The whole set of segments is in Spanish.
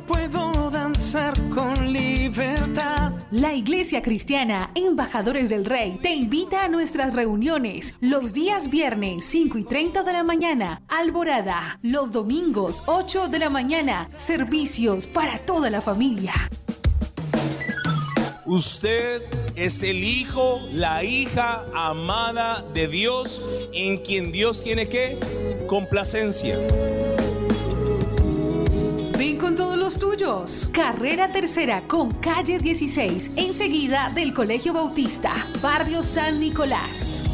puedo danzar con libertad. La Iglesia Cristiana Embajadores del Rey te invita a nuestras reuniones los días viernes 5:30 de la mañana, Alborada, los domingos 8 de la mañana, servicios para toda la familia. Usted es el hijo, la hija amada de Dios, en quien Dios tiene ¿qué? Complacencia. Ven con todos los tuyos. Carrera Tercera con calle 16, enseguida del Colegio Bautista, barrio San Nicolás.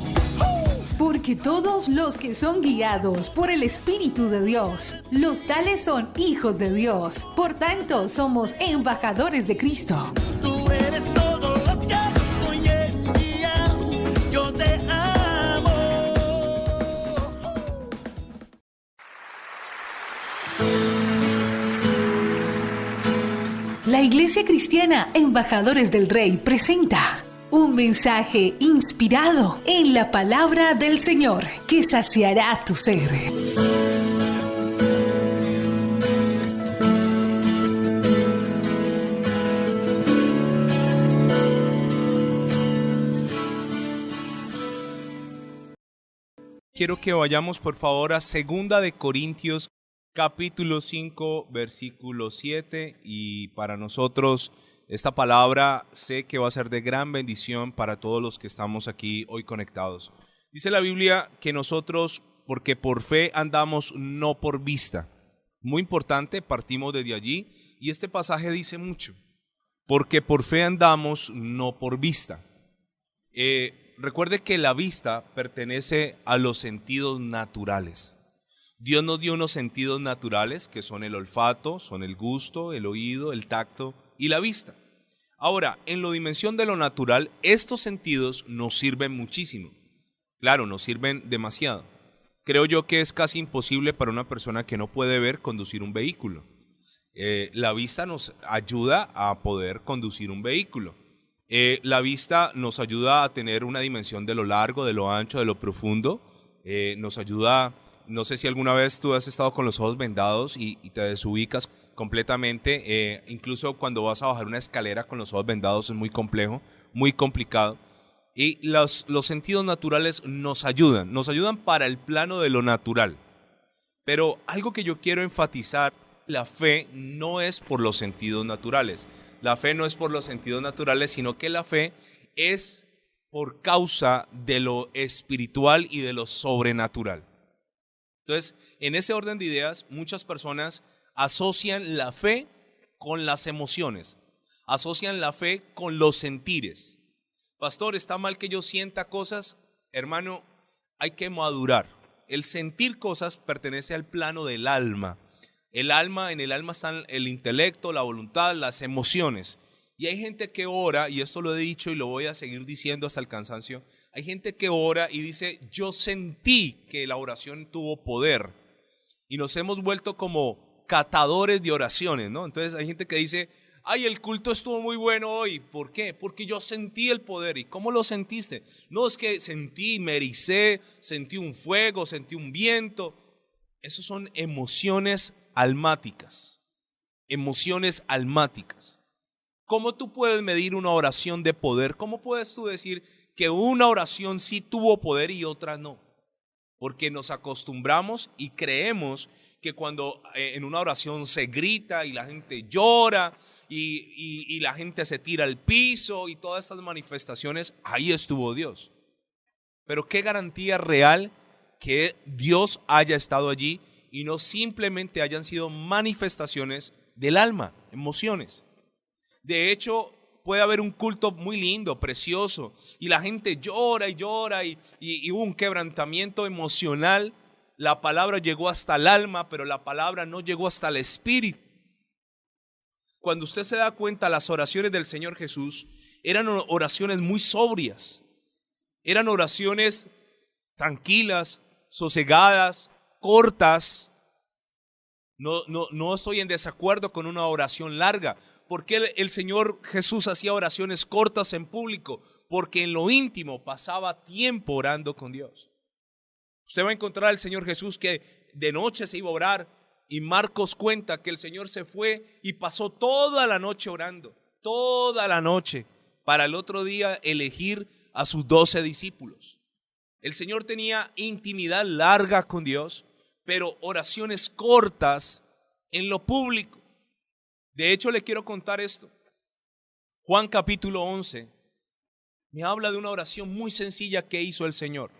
Porque todos los que son guiados por el Espíritu de Dios, los tales son hijos de Dios. Por tanto, somos embajadores de Cristo. Tú eres todo lo que yo soñé y yo te amo. La Iglesia Cristiana Embajadores del Rey presenta un mensaje inspirado en la palabra del Señor que saciará tu ser. Quiero que vayamos por favor a 2 de Corintios capítulo 5 versículo 7, y para nosotros esta palabra sé que va a ser de gran bendición para todos los que estamos aquí hoy conectados. Dice la Biblia que nosotros, porque por fe andamos, no por vista. Muy importante, partimos desde allí, y este pasaje dice mucho. Porque por fe andamos, no por vista. Recuerde que la vista pertenece a los sentidos naturales. Dios nos dio unos sentidos naturales que son el olfato, son el gusto, el oído, el tacto y la vista. Ahora, en la dimensión de lo natural, estos sentidos nos sirven muchísimo. Claro, nos sirven demasiado. Creo yo que es casi imposible para una persona que no puede ver conducir un vehículo. La vista nos ayuda a poder conducir un vehículo. La vista nos ayuda a tener una dimensión de lo largo, de lo ancho, de lo profundo. Nos ayuda, no sé si alguna vez tú has estado con los ojos vendados y te desubicas completamente. Incluso cuando vas a bajar una escalera con los ojos vendados es muy complejo, muy complicado. Y los sentidos naturales nos ayudan para el plano de lo natural. Pero algo que yo quiero enfatizar, la fe no es por los sentidos naturales. La fe no es por los sentidos naturales, sino que la fe es por causa de lo espiritual y de lo sobrenatural. Entonces, en ese orden de ideas, muchas personas asocian la fe con las emociones, asocian la fe con los sentires. Pastor, ¿está mal que yo sienta cosas? Hermano, hay que madurar. El sentir cosas pertenece al plano del alma. En el alma están el intelecto, la voluntad, las emociones. Y hay gente que ora, y esto lo he dicho y lo voy a seguir diciendo hasta el cansancio, hay gente que ora y dice, yo sentí que la oración tuvo poder. Y nos hemos vuelto como catadores de oraciones, ¿no? Entonces hay gente que dice, ay, el culto estuvo muy bueno hoy. ¿Por qué? Porque yo sentí el poder. ¿Y cómo lo sentiste? No, es que sentí, me ericé, sentí un fuego, sentí un viento. Esas son emociones almáticas. Emociones almáticas. ¿Cómo tú puedes medir una oración de poder? ¿Cómo puedes tú decir que una oración sí tuvo poder y otra no? Porque nos acostumbramos y creemos que cuando en una oración se grita y la gente llora y la gente se tira al piso y todas estas manifestaciones, ahí estuvo Dios. Pero ¿qué garantía real que Dios haya estado allí y no simplemente hayan sido manifestaciones del alma, emociones? De hecho, puede haber un culto muy lindo, precioso, y la gente llora y llora y hubo un quebrantamiento emocional. La palabra llegó hasta el alma, pero la palabra no llegó hasta el espíritu. Cuando usted se da cuenta, las oraciones del Señor Jesús eran oraciones muy sobrias, eran oraciones tranquilas, sosegadas, cortas. No estoy en desacuerdo con una oración larga. ¿Por qué el Señor Jesús hacía oraciones cortas en público? Porque en lo íntimo pasaba tiempo orando con Dios. Usted va a encontrar al Señor Jesús que de noche se iba a orar Y Marcos cuenta que el Señor se fue y pasó toda la noche orando, toda la noche, para el otro día elegir a sus 12 discípulos. El Señor tenía intimidad larga con Dios, pero oraciones cortas en lo público. De hecho, le quiero contar esto. Juan capítulo 11 me habla de una oración muy sencilla que hizo el Señor.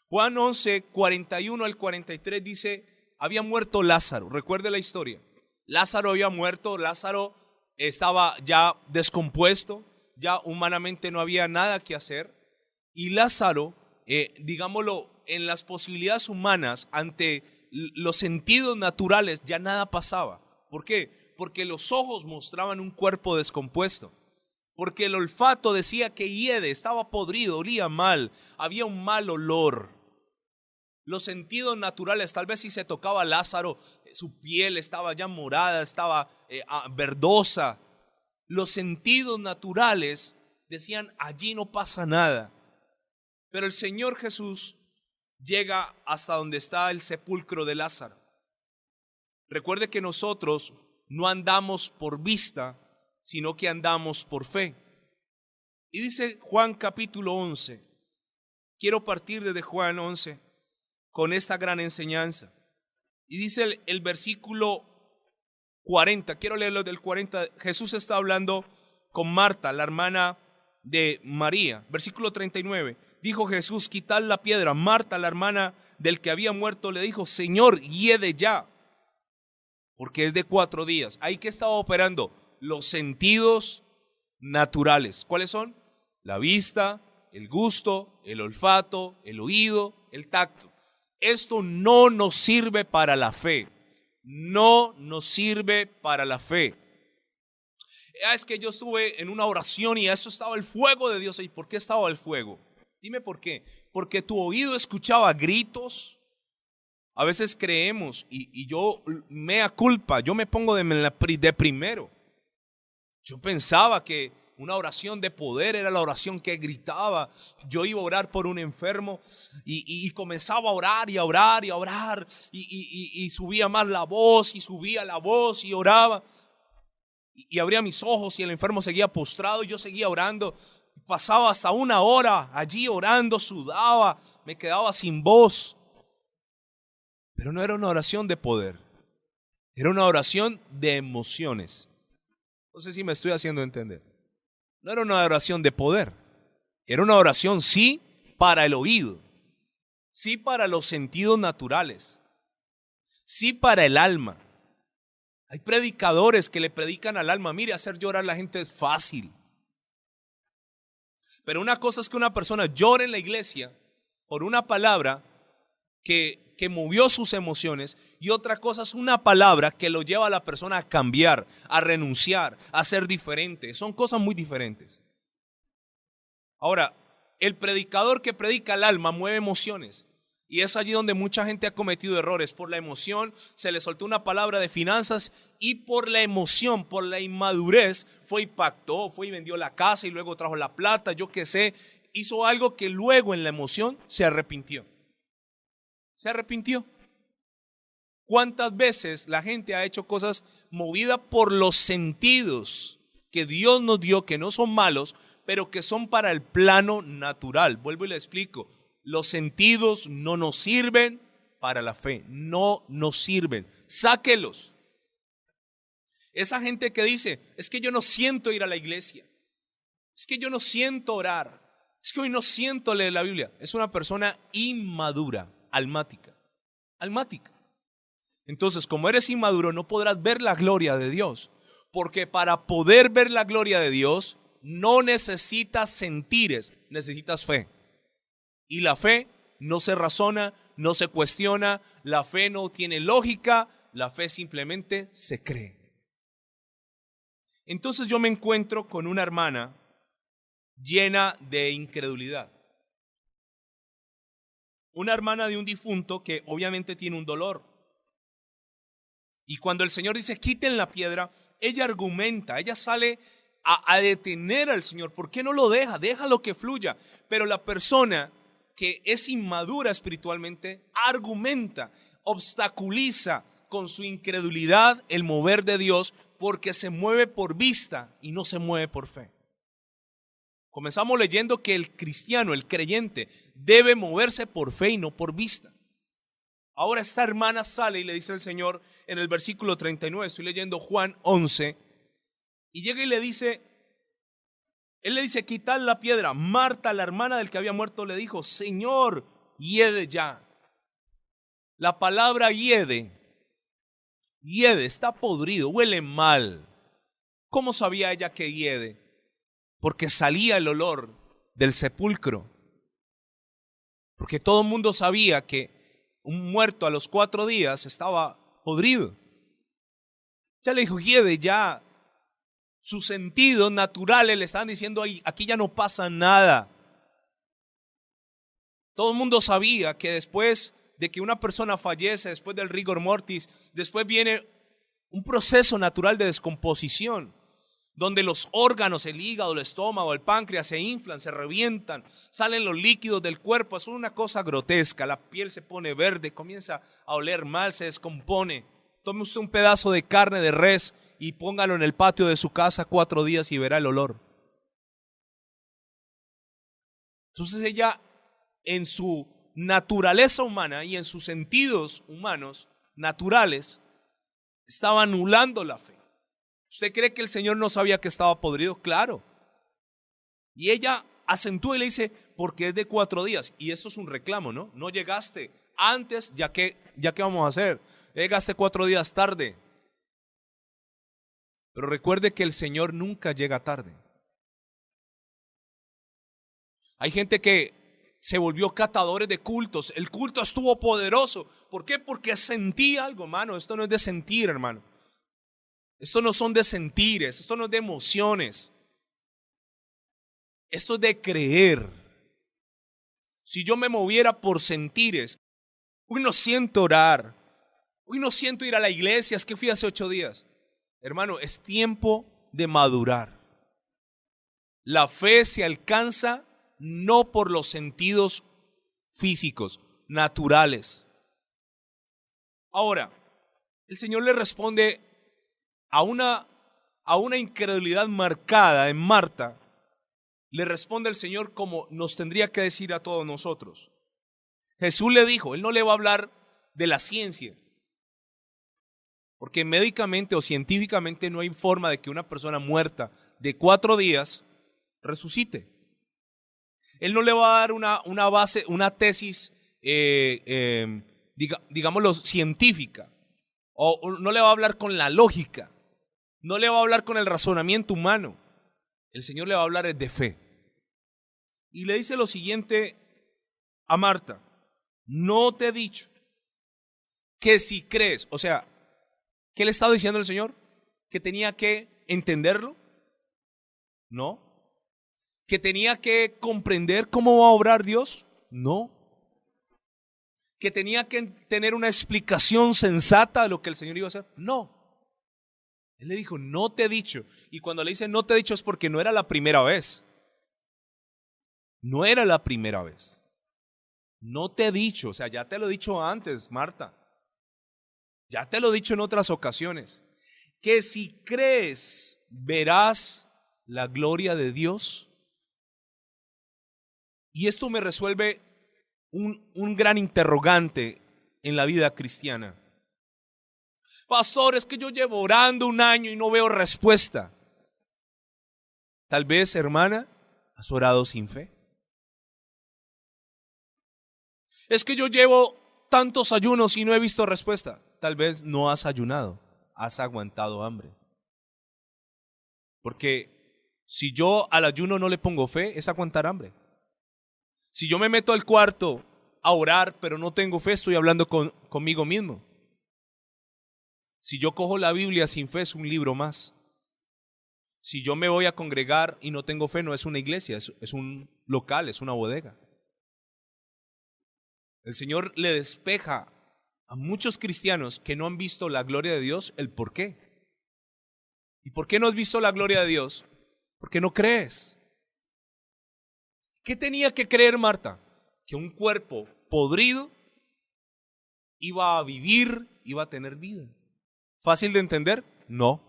Juan 11, 41 al 43 dice, había muerto Lázaro. Recuerde la historia. Lázaro había muerto, Lázaro estaba ya descompuesto, ya humanamente no había nada que hacer. Y Lázaro, digámoslo, en las posibilidades humanas, ante los sentidos naturales, ya nada pasaba. ¿Por qué? Porque los ojos mostraban un cuerpo descompuesto. Porque el olfato decía que hiede, estaba podrido, olía mal, había un mal olor. Los sentidos naturales, tal vez si se tocaba a Lázaro, su piel estaba ya morada, estaba verdosa. Los sentidos naturales decían, allí no pasa nada. Pero el Señor Jesús llega hasta donde está el sepulcro de Lázaro. Recuerde que nosotros no andamos por vista, sino que andamos por fe. Y dice Juan capítulo 11, quiero partir desde Juan 11 con esta gran enseñanza. Y dice el versículo 40, quiero leerlo del 40, Jesús está hablando con Marta, la hermana de María. Versículo 39, dijo Jesús, quitad la piedra. Marta, la hermana del que había muerto, le dijo, Señor, hiede ya, porque es de 4 días. Ahí que estaba operando los sentidos naturales. ¿Cuáles son? La vista, el gusto, el olfato, el oído, el tacto. Esto no nos sirve para la fe. No nos sirve para la fe. Es que yo estuve en una oración y eso estaba el fuego de Dios. ¿Y por qué estaba el fuego? Dime por qué. Porque tu oído escuchaba gritos. A veces creemos, y yo, mea culpa, yo me pongo de primero. Yo pensaba que una oración de poder era la oración que gritaba. Yo iba a orar por un enfermo y comenzaba a orar y a orar y a orar y subía más la voz y subía la voz y oraba. Y abría mis ojos y el enfermo seguía postrado y yo seguía orando. Pasaba hasta 1 hora allí orando, sudaba, me quedaba sin voz. Pero no era una oración de poder, era una oración de emociones. No sé si me estoy haciendo entender. No era una oración de poder, era una oración sí para el oído, sí para los sentidos naturales, sí para el alma. Hay predicadores que le predican al alma, mire, hacer llorar a la gente es fácil. Pero una cosa es que una persona llore en la iglesia por una palabra que movió sus emociones, y otra cosa es una palabra que lo lleva a la persona a cambiar, a renunciar, a ser diferente. Son cosas muy diferentes. Ahora, el predicador que predica al alma mueve emociones, y es allí donde mucha gente ha cometido errores. Por la emoción se le soltó una palabra de finanzas y por la emoción, por la inmadurez, fue y pactó, fue y vendió la casa y luego trajo la plata, yo qué sé, hizo algo que luego en la emoción se arrepintió. Se arrepintió. ¿Cuántas veces la gente ha hecho cosas movidas por los sentidos que Dios nos dio, que no son malos, pero que son para el plano natural? Vuelvo y le explico. Los sentidos no nos sirven para la fe, no nos sirven. Sáquelos. Esa gente que dice, es que yo no siento ir a la iglesia, es que yo no siento orar, es que hoy no siento leer la Biblia, es una persona inmadura. Almática. Entonces, como eres inmaduro, no podrás ver la gloria de Dios. Porque para poder ver la gloria de Dios, no necesitas sentires, necesitas fe. Y la fe no se razona, no se cuestiona, la fe no tiene lógica, la fe simplemente se cree. Entonces yo me encuentro con una hermana llena de incredulidad. Una hermana de un difunto que obviamente tiene un dolor. Y cuando el Señor dice, quiten la piedra, ella argumenta, ella sale a detener al Señor. ¿Por qué no lo deja? Déjalo que fluya. Pero la persona que es inmadura espiritualmente argumenta, obstaculiza, con su incredulidad el mover de Dios, porque se mueve por vista y no se mueve por fe. Comenzamos leyendo que el cristiano, el creyente, debe moverse por fe y no por vista. Ahora esta hermana sale y le dice al Señor en el versículo 39, estoy leyendo Juan 11, y llega y le dice, él le dice, quitad la piedra. Marta, la hermana del que había muerto, le dijo, Señor, hiede ya. La palabra hiede, está podrido, huele mal. ¿Cómo sabía ella que hiede? Porque salía el olor del sepulcro. Porque todo el mundo sabía que un muerto a los 4 días estaba podrido. Ya le dijo, hiede ya. Sus sentidos naturales le estaban diciendo, aquí ya no pasa nada. Todo el mundo sabía que después de que una persona fallece, después del rigor mortis, después viene un proceso natural de descomposición, donde los órganos, el hígado, el estómago, el páncreas se inflan, se revientan, salen los líquidos del cuerpo. Es una cosa grotesca, la piel se pone verde, comienza a oler mal, se descompone. Tome usted un pedazo de carne de res y póngalo en el patio de su casa 4 días y verá el olor. Entonces ella, en su naturaleza humana y en sus sentidos humanos naturales, estaba anulando la fe. ¿Usted cree que el Señor no sabía que estaba podrido? Claro. Y ella acentúa y le dice, porque es de 4 días. Y esto es un reclamo, ¿no? No llegaste antes, ya que vamos a hacer. Llegaste 4 días tarde. Pero recuerde que el Señor nunca llega tarde. Hay gente que se volvió catadores de cultos. El culto estuvo poderoso. ¿Por qué? Porque sentía algo, hermano. Esto no es de sentir, hermano. Esto no son de sentires, esto no es de emociones. Esto es de creer. Si yo me moviera por sentires, hoy no siento orar, hoy no siento ir a la iglesia, es que fui hace 8 días. Hermano, es tiempo de madurar. La fe se alcanza no por los sentidos físicos, naturales. Ahora, el Señor le responde a una incredulidad marcada en Marta. Le responde el Señor como nos tendría que decir a todos nosotros. Jesús le dijo, Él no le va a hablar de la ciencia, porque médicamente o científicamente no hay forma de que una persona muerta de 4 días resucite. Él no le va a dar una base, una tesis, digámoslo, científica, o no le va a hablar con la lógica. No le va a hablar con el razonamiento humano. El Señor le va a hablar de fe. Y le dice lo siguiente a Marta. No te he dicho que si crees, o sea, ¿qué le estaba diciendo el Señor? ¿Que tenía que entenderlo? No. ¿Que tenía que comprender cómo va a obrar Dios? No. ¿Que tenía que tener una explicación sensata de lo que el Señor iba a hacer? No. Él le dijo, no te he dicho. Y cuando le dice no te he dicho es porque no era la primera vez. No era la primera vez. No te he dicho, o sea, ya te lo he dicho antes, Marta. Ya te lo he dicho en otras ocasiones. Que si crees, verás la gloria de Dios. Y esto me resuelve un gran interrogante en la vida cristiana. Pastor, es que yo llevo orando 1 año y no veo respuesta. Tal vez, hermana, has orado sin fe. Es que yo llevo tantos ayunos y no he visto respuesta. Tal vez no has ayunado, has aguantado hambre. Porque si yo al ayuno no le pongo fe, es aguantar hambre. Si yo me meto al cuarto a orar, pero no tengo fe, estoy hablando conmigo mismo. Si yo cojo la Biblia sin fe, es un libro más. Si yo me voy a congregar y no tengo fe, no es una iglesia, es un local, es una bodega. El Señor le despeja a muchos cristianos que no han visto la gloria de Dios el por qué. ¿Y por qué no has visto la gloria de Dios? Porque no crees. ¿Qué tenía que creer Marta? Que un cuerpo podrido iba a vivir iba a tener vida. ¿Fácil de entender? No.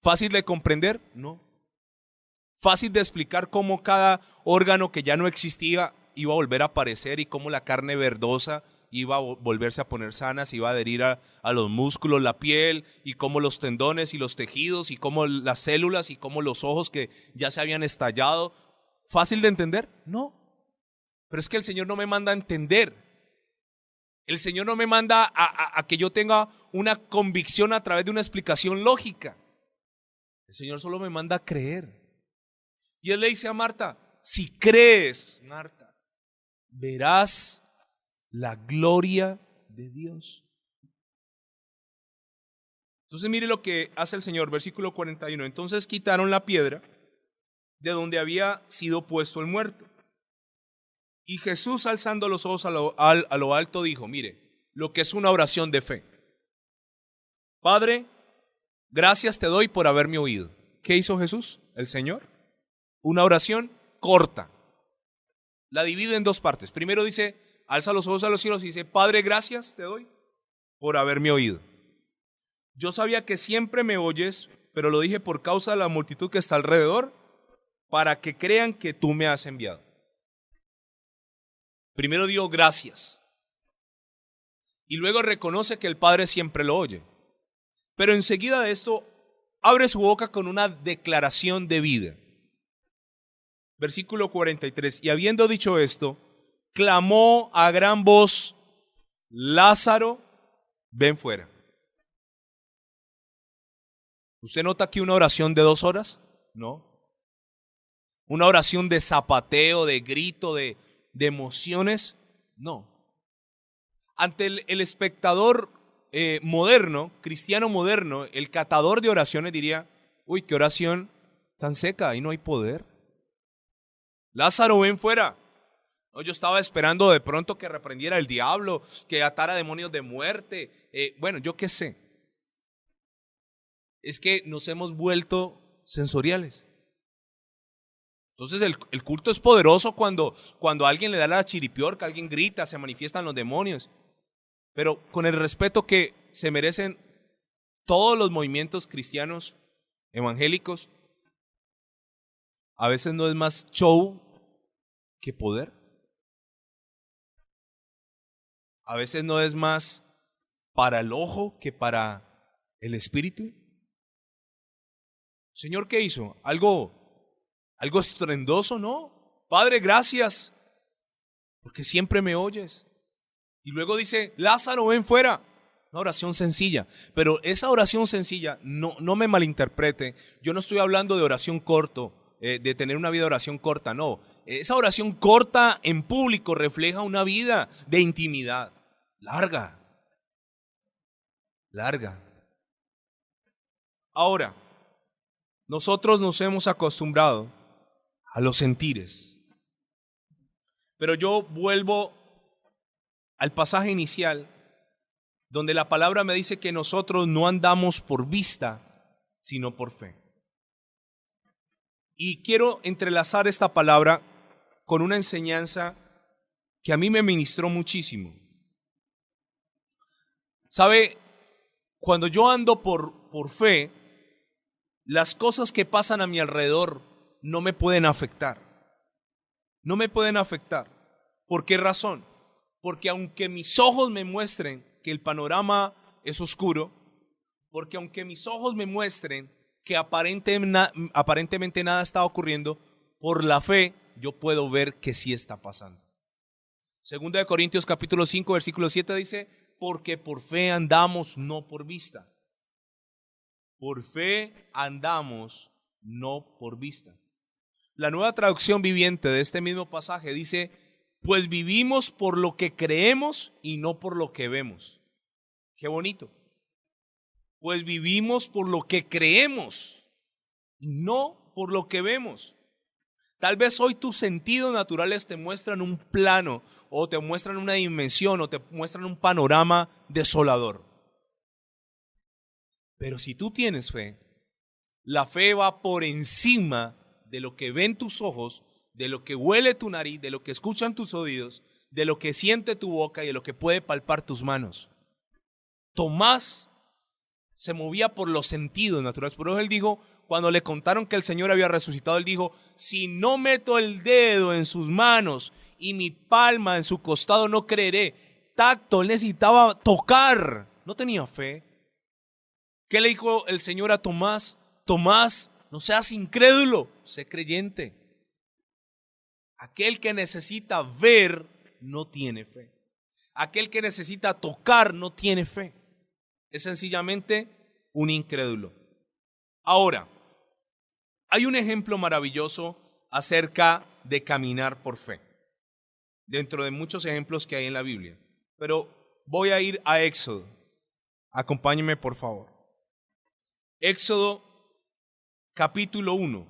¿Fácil de comprender? No. ¿Fácil de explicar cómo cada órgano que ya no existía iba a volver a aparecer y cómo la carne verdosa iba a volverse a poner sana, se iba a adherir a los músculos, la piel, y cómo los tendones y los tejidos y cómo las células y cómo los ojos que ya se habían estallado? ¿Fácil de entender? No. Pero es que el Señor no me manda a entender. El Señor no me manda a que yo tenga una convicción a través de una explicación lógica. El Señor solo me manda a creer. Y Él le dice a Marta, si crees, Marta, verás la gloria de Dios. Entonces mire lo que hace el Señor, versículo 41. Entonces quitaron la piedra de donde había sido puesto el muerto. Y Jesús, alzando los ojos a lo alto, dijo, mire, lo que es una oración de fe. Padre, gracias te doy por haberme oído. ¿Qué hizo Jesús, el Señor? Una oración corta. La divide en dos partes. Primero dice, alza los ojos a los cielos y dice, Padre, gracias te doy por haberme oído. Yo sabía que siempre me oyes, pero lo dije por causa de la multitud que está alrededor, para que crean que tú me has enviado. Primero dio gracias. Y luego reconoce que el Padre siempre lo oye. Pero enseguida de esto, abre su boca con una declaración de vida. Versículo 43. Y habiendo dicho esto, clamó a gran voz, Lázaro, ven fuera. ¿Usted nota aquí una oración de 2 horas? No. Una oración de zapateo, de grito, de emociones. No. Ante el espectador moderno, cristiano moderno, el catador de oraciones diría, uy, qué oración tan seca, ahí no hay poder. Lázaro, ven fuera. No, yo estaba esperando de pronto que reprendiera el diablo, que atara demonios de muerte. Bueno, yo qué sé. Es que nos hemos vuelto sensoriales. Entonces el culto es poderoso cuando alguien le da la chiripiorca, alguien grita, se manifiestan los demonios. Pero con el respeto que se merecen todos los movimientos cristianos evangélicos, a veces no es más show que poder. A veces no es más para el ojo que para el espíritu. Señor, ¿qué hizo? ¿Algo estruendoso? No. Padre, gracias, porque siempre me oyes. Y luego dice, Lázaro, ven fuera. Una oración sencilla. Pero esa oración sencilla, no me malinterprete. Yo no estoy hablando de oración corto, de tener una vida de oración corta, no. Esa oración corta en público refleja una vida de intimidad. Larga. Ahora, nosotros nos hemos acostumbrado a los sentires. Pero yo vuelvo al pasaje inicial, donde la palabra me dice que nosotros no andamos por vista, sino por fe. Y quiero entrelazar esta palabra con una enseñanza que a mí me ministró muchísimo. ¿Sabe? Cuando yo ando por fe, las cosas que pasan a mi alrededor no me pueden afectar. No me pueden afectar. ¿Por qué razón? Porque aunque mis ojos me muestren que el panorama es oscuro, porque aunque mis ojos me muestren que aparentemente nada está ocurriendo, por la fe yo puedo ver que sí está pasando. Segunda de Corintios capítulo 5 versículo 7 dice, porque por fe andamos, no por vista. Por fe andamos, no por vista. La Nueva Traducción Viviente de este mismo pasaje dice, pues vivimos por lo que creemos y no por lo que vemos. Qué bonito. Pues vivimos por lo que creemos y no por lo que vemos. Tal vez hoy tus sentidos naturales te muestran un plano o te muestran una dimensión o te muestran un panorama desolador. Pero si tú tienes fe, la fe va por encima de lo que ven tus ojos, de lo que huele tu nariz, de lo que escuchan tus oídos, de lo que siente tu boca y de lo que puede palpar tus manos. Tomás se movía por los sentidos naturales. Por eso él dijo, cuando le contaron que el Señor había resucitado, él dijo, si no meto el dedo en sus manos y mi palma en su costado, no creeré. Tacto, él necesitaba tocar, no tenía fe. ¿Qué le dijo el Señor a Tomás? Tomás, no seas incrédulo, sé creyente. Aquel que necesita ver no tiene fe. Aquel que necesita tocar no tiene fe. Es sencillamente un incrédulo. Ahora, hay un ejemplo maravilloso acerca de caminar por fe, dentro de muchos ejemplos que hay en la Biblia. Pero voy a ir a Éxodo. Acompáñenme, por favor. Éxodo capítulo 1.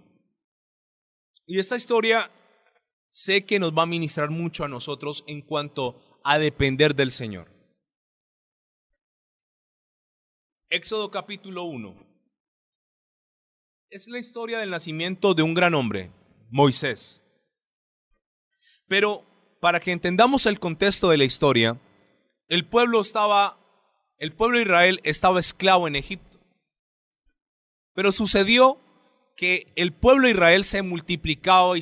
Y esta historia sé que nos va a ministrar mucho a nosotros en cuanto a depender del Señor. Éxodo capítulo 1. Es la historia del nacimiento de un gran hombre, Moisés. Pero para que entendamos el contexto de la historia, el pueblo de Israel estaba esclavo en Egipto. Pero sucedió que el pueblo de Israel se multiplicaba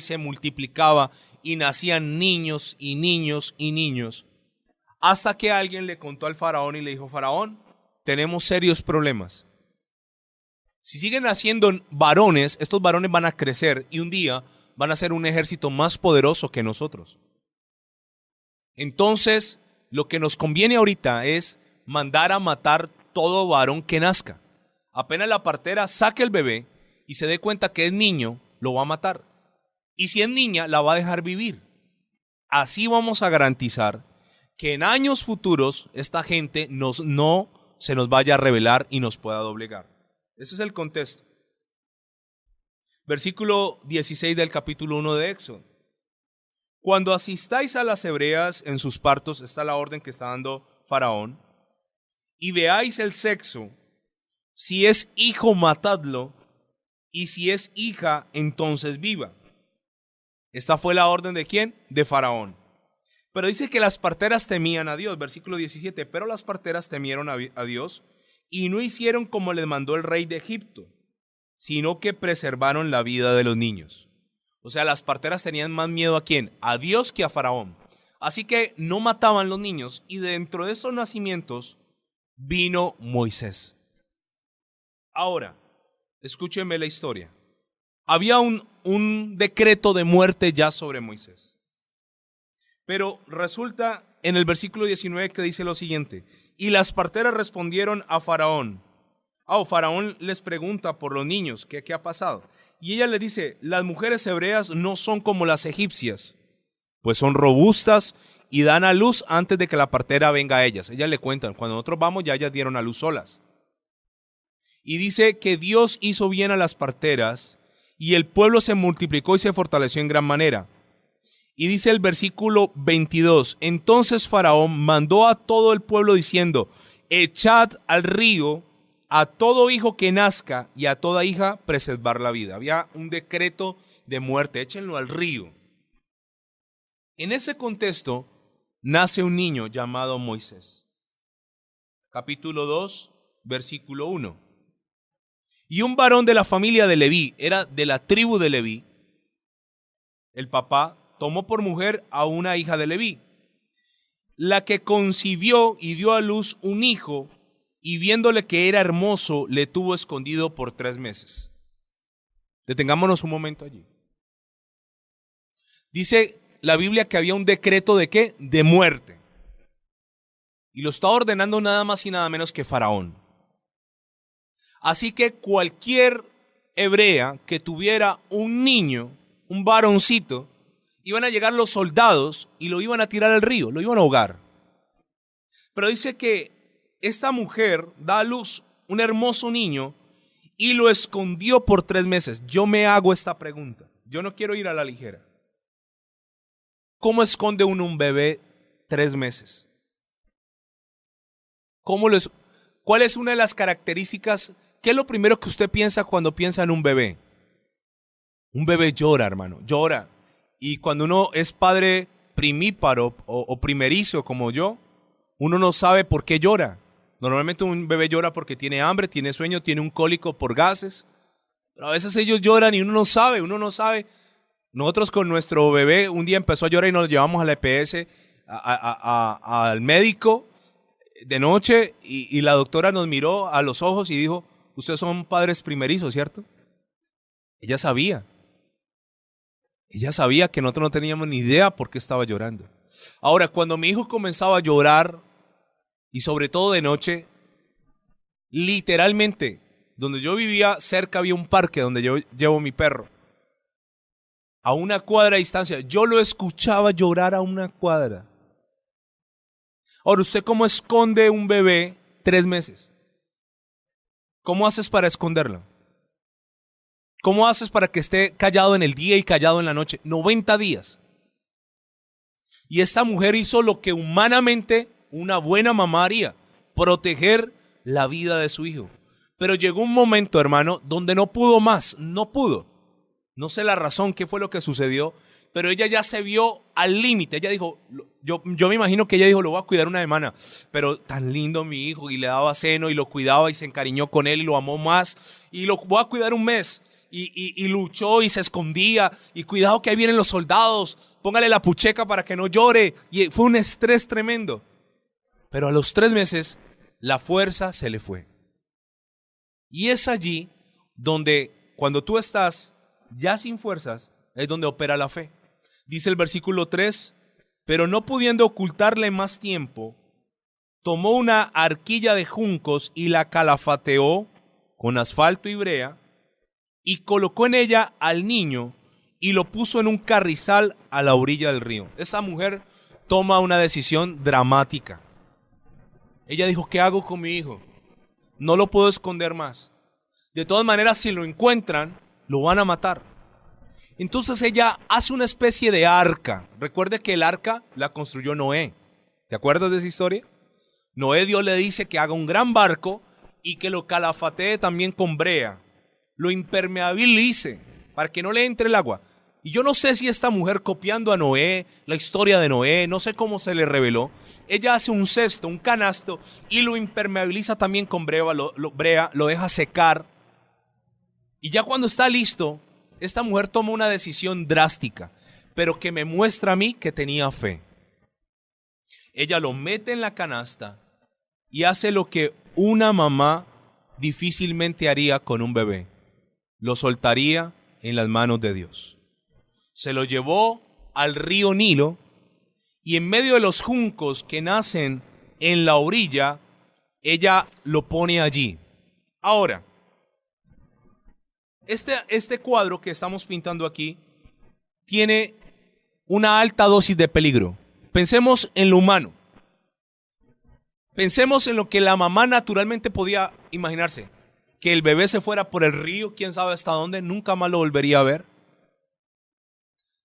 y nacían niños y niños y niños, hasta que alguien le contó al faraón y le dijo, faraón, tenemos serios problemas. Si siguen naciendo varones, estos varones van a crecer y un día van a ser un ejército más poderoso que nosotros. Entonces, lo que nos conviene ahorita es mandar a matar todo varón que nazca. Apenas la partera saque el bebé y se dé cuenta que es niño, lo va a matar. Y si es niña, la va a dejar vivir. Así vamos a garantizar que en años futuros esta gente no se nos vaya a rebelar y nos pueda doblegar. Ese es el contexto. Versículo 16 del capítulo 1 de Éxodo. Cuando asistáis a las hebreas en sus partos, está la orden que está dando Faraón, y veáis el sexo, si es hijo, matadlo, y si es hija, entonces viva. Esta fue la orden ¿de quién? De Faraón. Pero dice que las parteras temían a Dios, versículo 17, pero las parteras temieron a Dios y no hicieron como les mandó el rey de Egipto, sino que preservaron la vida de los niños. O sea, las parteras tenían más miedo ¿a quién? A Dios que a Faraón. Así que no mataban los niños y dentro de esos nacimientos vino Moisés. Ahora, escúchenme la historia. Había un decreto de muerte ya sobre Moisés. Pero resulta en el versículo 19 que dice lo siguiente. Y las parteras respondieron a Faraón. Faraón les pregunta por los niños, ¿qué ha pasado? Y ella le dice, las mujeres hebreas no son como las egipcias, pues son robustas y dan a luz antes de que la partera venga a ellas. Ellas le cuentan, cuando nosotros vamos ya ellas dieron a luz solas. Y dice que Dios hizo bien a las parteras y el pueblo se multiplicó y se fortaleció en gran manera. Y dice el versículo 22, entonces Faraón mandó a todo el pueblo diciendo, echad al río a todo hijo que nazca y a toda hija preservar la vida. Había un decreto de muerte, échenlo al río. En ese contexto nace un niño llamado Moisés. Capítulo 2, versículo 1. Y un varón de la familia de Leví, era de la tribu de Leví, el papá tomó por mujer a una hija de Leví, la que concibió y dio a luz un hijo, y viéndole que era hermoso, le tuvo escondido por 3 meses. Detengámonos un momento allí. Dice la Biblia que había un decreto ¿de qué? De muerte. Y lo estaba ordenando nada más y nada menos que Faraón. Así que cualquier hebrea que tuviera un niño, un varoncito, iban a llegar los soldados y lo iban a tirar al río, lo iban a ahogar. Pero dice que esta mujer da a luz un hermoso niño y lo escondió por 3 meses. Yo me hago esta pregunta. Yo no quiero ir a la ligera. ¿Cómo esconde uno un bebé 3 meses? ¿Cuál es una de las características? ¿Qué es lo primero que usted piensa cuando piensa en un bebé? Un bebé llora, hermano, llora. Y cuando uno es padre primíparo o primerizo como yo, uno no sabe por qué llora. Normalmente un bebé llora porque tiene hambre, tiene sueño, tiene un cólico por gases. Pero a veces ellos lloran y uno no sabe. Nosotros con nuestro bebé un día empezó a llorar y nos lo llevamos a la EPS, al médico de noche y la doctora nos miró a los ojos y dijo, ustedes son padres primerizos, ¿cierto? Ella sabía que nosotros no teníamos ni idea por qué estaba llorando. Ahora, cuando mi hijo comenzaba a llorar, y sobre todo de noche, literalmente, donde yo vivía cerca había un parque donde yo llevo mi perro. A una cuadra de distancia, yo lo escuchaba llorar a una cuadra. Ahora, ¿usted cómo esconde un bebé 3 meses? ¿Cómo haces para esconderlo? ¿Cómo haces para que esté callado en el día y callado en la noche? 90 días. Y esta mujer hizo lo que humanamente una buena mamá haría, proteger la vida de su hijo. Pero llegó un momento, hermano, donde no pudo más, no pudo. No sé la razón, qué fue lo que sucedió, pero ella ya se vio al límite. Ella dijo, yo me imagino que ella dijo, lo voy a cuidar una semana, pero tan lindo mi hijo, y le daba seno y lo cuidaba y se encariñó con él y lo amó más, y lo voy a cuidar un mes. Y luchó y se escondía, y cuidado que ahí vienen los soldados, póngale la pucheca para que no llore, y fue un estrés tremendo. Pero a los 3 meses la fuerza se le fue. Y es allí donde cuando tú estás ya sin fuerzas, es donde opera la fe. Dice el versículo 3, pero no pudiendo ocultarle más tiempo, tomó una arquilla de juncos y la calafateó con asfalto y brea, y colocó en ella al niño y lo puso en un carrizal a la orilla del río. Esa mujer toma una decisión dramática. Ella dijo, ¿qué hago con mi hijo? No lo puedo esconder más. De todas maneras, si lo encuentran, lo van a matar. Entonces ella hace una especie de arca. Recuerde que el arca la construyó Noé. ¿Te acuerdas de esa historia? Noé, Dios le dice que haga un gran barco y que lo calafatee también con brea. Lo impermeabilice para que no le entre el agua. Y yo no sé si esta mujer, copiando a Noé, la historia de Noé, no sé cómo se le reveló, ella hace un cesto, un canasto, y lo impermeabiliza también con brea, lo deja secar. Y ya cuando está listo, esta mujer toma una decisión drástica, pero que me muestra a mí que tenía fe. Ella lo mete en la canasta y hace lo que una mamá difícilmente haría con un bebé. Lo soltaría en las manos de Dios. Se lo llevó al río Nilo y en medio de los juncos que nacen en la orilla, ella lo pone allí. Ahora, este cuadro que estamos pintando aquí tiene una alta dosis de peligro. Pensemos en lo humano. Pensemos en lo que la mamá naturalmente podía imaginarse. Que el bebé se fuera por el río, quién sabe hasta dónde, nunca más lo volvería a ver.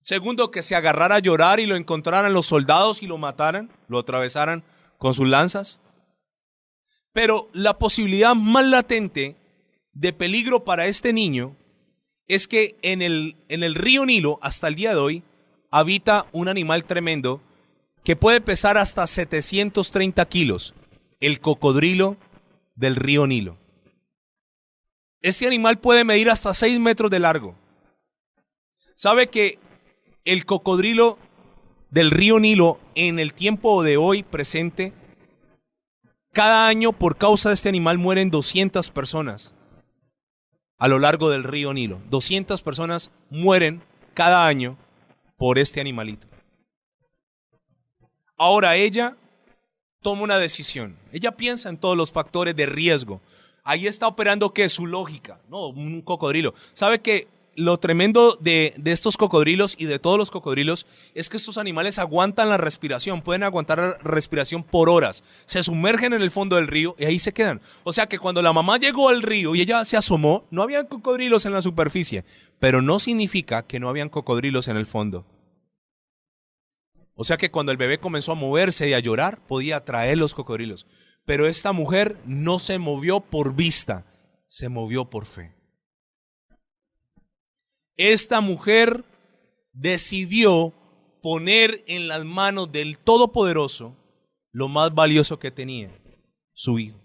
Segundo, que se agarrara a llorar y lo encontraran los soldados y lo mataran, lo atravesaran con sus lanzas. Pero la posibilidad más latente de peligro para este niño es que en el río Nilo, hasta el día de hoy, habita un animal tremendo que puede pesar hasta 730 kilos, el cocodrilo del río Nilo. Ese animal puede medir hasta 6 metros de largo. ¿Sabe que el cocodrilo del río Nilo en el tiempo de hoy presente, cada año por causa de este animal mueren 200 personas a lo largo del río Nilo? 200 personas mueren cada año por este animalito. Ahora ella toma una decisión. Ella piensa en todos los factores de riesgo. Ahí está operando, ¿qué? Su lógica. No, un cocodrilo. ¿Sabe que lo tremendo de estos cocodrilos y de todos los cocodrilos es que estos animales aguantan la respiración, pueden aguantar la respiración por horas, se sumergen en el fondo del río y ahí se quedan? O sea que cuando la mamá llegó al río y ella se asomó, no habían cocodrilos en la superficie, pero no significa que no habían cocodrilos en el fondo. O sea que cuando el bebé comenzó a moverse y a llorar, podía atraer los cocodrilos. Pero esta mujer no se movió por vista, se movió por fe. Esta mujer decidió poner en las manos del Todopoderoso lo más valioso que tenía, su hijo.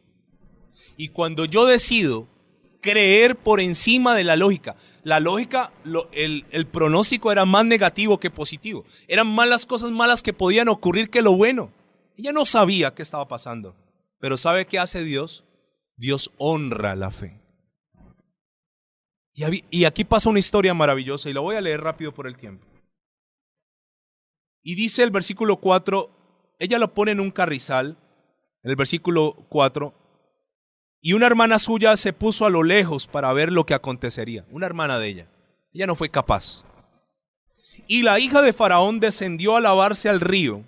Y cuando yo decido creer por encima de la lógica el pronóstico era más negativo que positivo. Eran más las cosas malas que podían ocurrir que lo bueno. Ella no sabía qué estaba pasando. Pero ¿sabe qué hace Dios? Dios honra la fe. Y aquí pasa una historia maravillosa y la voy a leer rápido por el tiempo. Y dice el versículo 4, ella lo pone en un carrizal, en el versículo 4, y una hermana suya se puso a lo lejos para ver lo que acontecería. Una hermana de ella. Ella no fue capaz. Y la hija de Faraón descendió a lavarse al río,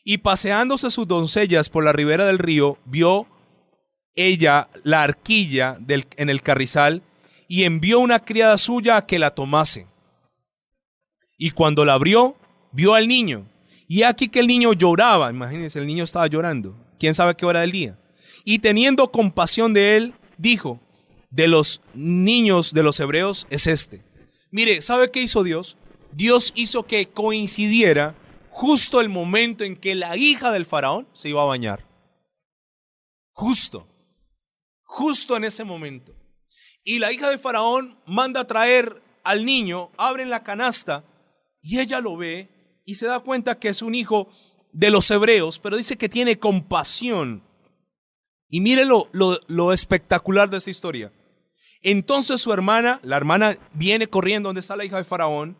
y paseándose sus doncellas por la ribera del río, vio ella la arquilla en el carrizal, y envió una criada suya a que la tomase. Y cuando la abrió, vio al niño. Y aquí que el niño lloraba. Imagínense, el niño estaba llorando. ¿Quién sabe qué hora del día? Y teniendo compasión de él, dijo, de los niños de los hebreos es este. Mire, ¿sabe qué hizo Dios? Dios hizo que coincidiera justo el momento en que la hija del faraón se iba a bañar. Justo en ese momento. Y la hija de Faraón manda a traer al niño, abren la canasta y ella lo ve y se da cuenta que es un hijo de los hebreos, pero dice que tiene compasión. Y mire lo espectacular de esa historia. Entonces su hermana, la hermana viene corriendo donde está la hija de Faraón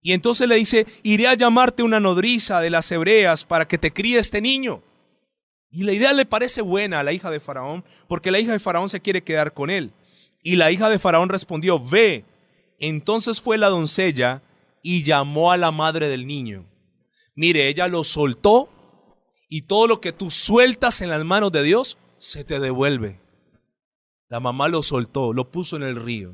y entonces le dice, iré a llamarte una nodriza de las hebreas para que te críe este niño. Y la idea le parece buena a la hija de Faraón porque la hija de Faraón se quiere quedar con él. Y la hija de Faraón respondió, ve. Entonces fue la doncella y llamó a la madre del niño. Mire, ella lo soltó y todo lo que tú sueltas en las manos de Dios se te devuelve. La mamá lo soltó, lo puso en el río.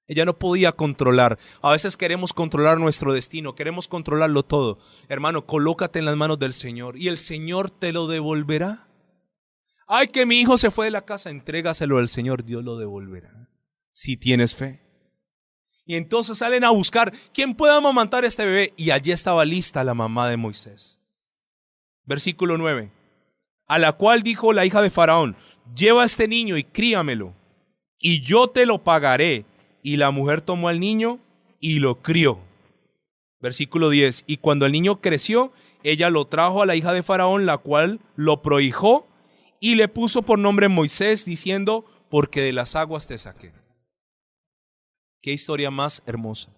Ella no podía controlar. A veces queremos controlar nuestro destino, queremos controlarlo todo. Hermano, colócate en las manos del Señor y el Señor te lo devolverá. Ay, que mi hijo se fue de la casa, entrégaselo al Señor, Dios lo devolverá, si tienes fe. Y entonces salen a buscar, ¿quién puede amamantar a este bebé? Y allí estaba lista la mamá de Moisés. Versículo 9, a la cual dijo la hija de Faraón, lleva a este niño y críamelo, y yo te lo pagaré. Y la mujer tomó al niño y lo crió. Versículo 10, y cuando el niño creció, ella lo trajo a la hija de Faraón, la cual lo prohijó, y le puso por nombre Moisés, diciendo, porque de las aguas te saqué. Qué historia más hermosa.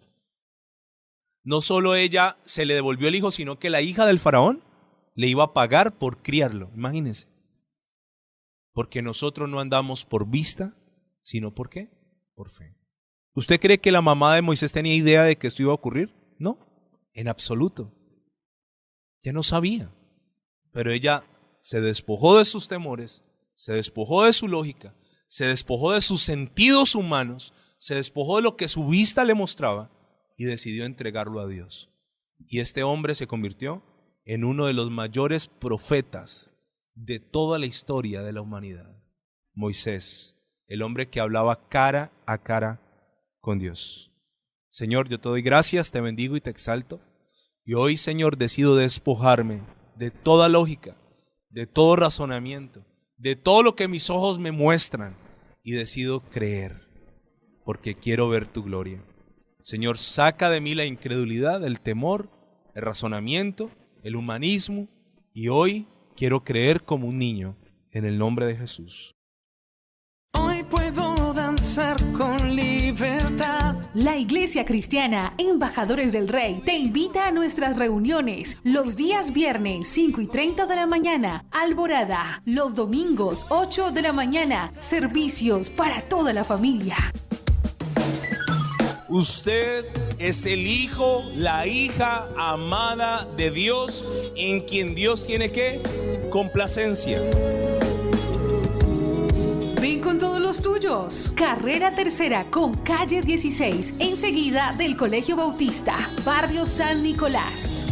No solo ella se le devolvió el hijo, sino que la hija del faraón le iba a pagar por criarlo. Imagínense. Porque nosotros no andamos por vista, sino ¿por qué? Por fe. ¿Usted cree que la mamá de Moisés tenía idea de que esto iba a ocurrir? No, en absoluto. Ella no sabía. Pero ella se despojó de sus temores, se despojó de su lógica, se despojó de sus sentidos humanos, se despojó de lo que su vista le mostraba y decidió entregarlo a Dios. Y este hombre se convirtió en uno de los mayores profetas de toda la historia de la humanidad. Moisés, el hombre que hablaba cara a cara con Dios. Señor, yo te doy gracias, te bendigo y te exalto. Y hoy, Señor, decido despojarme de toda lógica, de todo razonamiento, de todo lo que mis ojos me muestran y decido creer, porque quiero ver tu gloria. Señor, saca de mí la incredulidad, el temor, el razonamiento, el humanismo y hoy quiero creer como un niño en el nombre de Jesús. Hoy puedo danzar con libertad. La Iglesia Cristiana Embajadores del Rey te invita a nuestras reuniones los días viernes 5:30 de la mañana, Alborada, los domingos 8 de la mañana, servicios para toda la familia. Usted es el hijo, la hija amada de Dios, en quien Dios tiene ¿qué? Complacencia. Ven con todos los tuyos. Carrera Tercera con calle 16, enseguida del Colegio Bautista, barrio San Nicolás.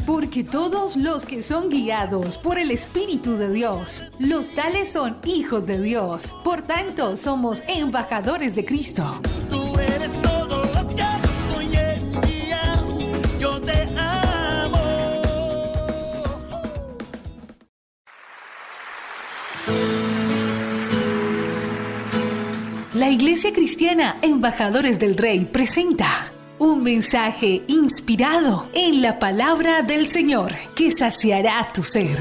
Porque todos los que son guiados por el Espíritu de Dios, los tales son hijos de Dios. Por tanto, somos embajadores de Cristo. Tú eres todo lo que yo soñé, yo te amo. La Iglesia Cristiana Embajadores del Rey presenta un mensaje inspirado en la palabra del Señor que saciará tu ser.